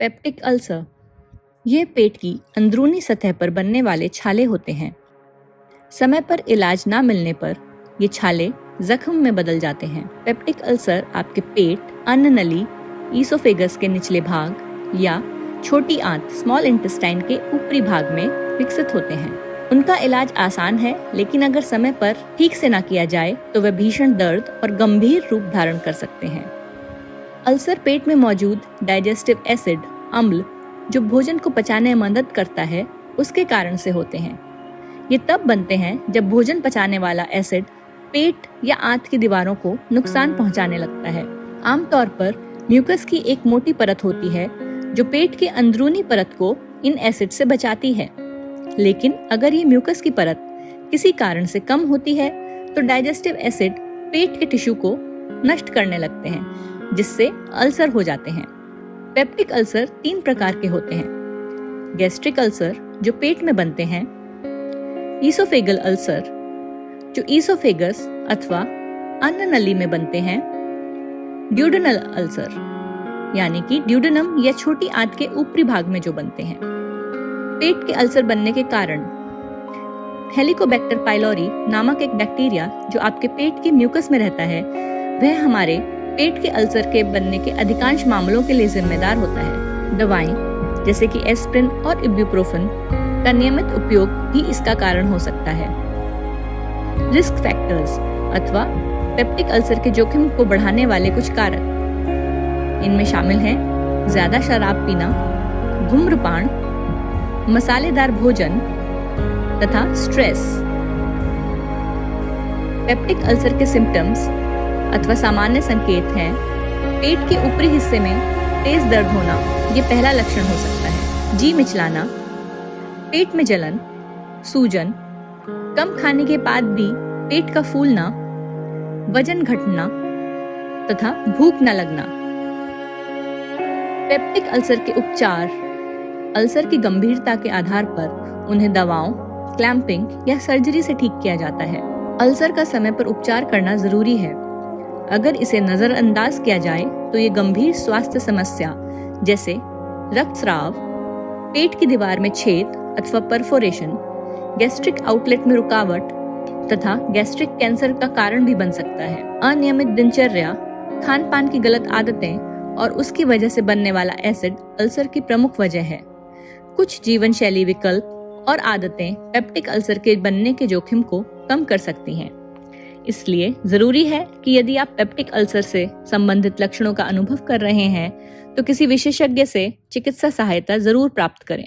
Peptic ulcer ये पेट की अंदरूनी सतह पर बनने वाले छाले होते हैं। समय पर इलाज ना मिलने पर ये छाले जख्म में बदल जाते हैं। पेप्टिक अल्सर आपके पेट, अन्न नली, ईसोफेगस के निचले भाग या छोटी आंत स्मॉल इंटेस्टाइन के ऊपरी भाग में विकसित होते हैं। उनका इलाज आसान है, लेकिन अगर समय पर ठीक से ना किया जाए तो वे भीषण दर्द और गंभीर रूप धारण कर सकते हैं। अल्सर पेट में मौजूद डाइजेस्टिव एसिड, अम्ल, जो भोजन को पचाने में मदद करता है, उसके कारण से होते हैं। ये तब बनते हैं जब भोजन पचाने वाला एसिड पेट या आंत की दीवारों को नुकसान पहुंचाने लगता है। आमतौर पर म्यूकस की एक मोटी परत होती है जो पेट की अंदरूनी परत को इन एसिड से बचाती है। लेकिन अगर ये म्यूकस की परत किसी कारण से कम होती है तो डाइजेस्टिव एसिड पेट के टिश्यू को नष्ट करने लगते हैं, जिससे अल्सर हो जाते हैं। पेप्टिक अल्सर 3 प्रकार के होते हैं। गैस्ट्रिक अल्सर जो पेट में बनते हैं, ईसोफेगल अल्सर जो ईसोफेगस अथवा अन्न नली में बनते हैं, ड्यूडेनल अल्सर यानी कि ड्यूडेनम या छोटी आंत के ऊपरी भाग में जो बनते हैं। पेट के अल्सर बनने के कारण हेलिकोबैक्टर पाइलोरी नामक एक बैक्टीरिया जो आपके पेट के म्यूकस में रहता है, वह हमारे पेट के अल्सर के बनने के अधिकांश मामलों के लिए जिम्मेदार होता है। दवाएं जैसे कि एस्प्रिन और इब्यूप्रोफेन का नियमित उपयोग भी इसका कारण हो सकता है। रिस्क फैक्टर्स अथवा पेप्टिक अल्सर के जोखिम को बढ़ाने वाले कुछ कारक इनमें शामिल हैं ज्यादा शराब पीना, धूम्रपान, मसालेदार भोजन तथा स्ट्रेस। पेप्टिक अल्सर के सिम्टम्स अथवा सामान्य संकेत हैं पेट के ऊपरी हिस्से में तेज दर्द होना, ये पहला लक्षण हो सकता है। जी मिचलाना, पेट में जलन, सूजन, कम खाने के बाद भी पेट का फूलना, वजन घटना तथा भूख न लगना। पेप्टिक अल्सर के उपचार अल्सर की गंभीरता के आधार पर उन्हें दवाओं, क्लैंपिंग या सर्जरी से ठीक किया जाता है। अल्सर का समय पर उपचार करना जरूरी है। अगर इसे नजरअंदाज किया जाए तो ये गंभीर स्वास्थ्य समस्या जैसे रक्तस्राव, पेट की दीवार में छेद अथवा परफोरेशन, गैस्ट्रिक आउटलेट में रुकावट तथा गैस्ट्रिक कैंसर का कारण भी बन सकता है। अनियमित दिनचर्या, खान पान की गलत आदतें और उसकी वजह से बनने वाला एसिड अल्सर की प्रमुख वजह है। कुछ जीवन शैली विकल्प और आदतें पेप्टिक अल्सर के बनने के जोखिम को कम कर सकती हैं। इसलिए जरूरी है कि यदि आप पेप्टिक अल्सर से संबंधित लक्षणों का अनुभव कर रहे हैं तो किसी विशेषज्ञ से चिकित्सा सहायता जरूर प्राप्त करें।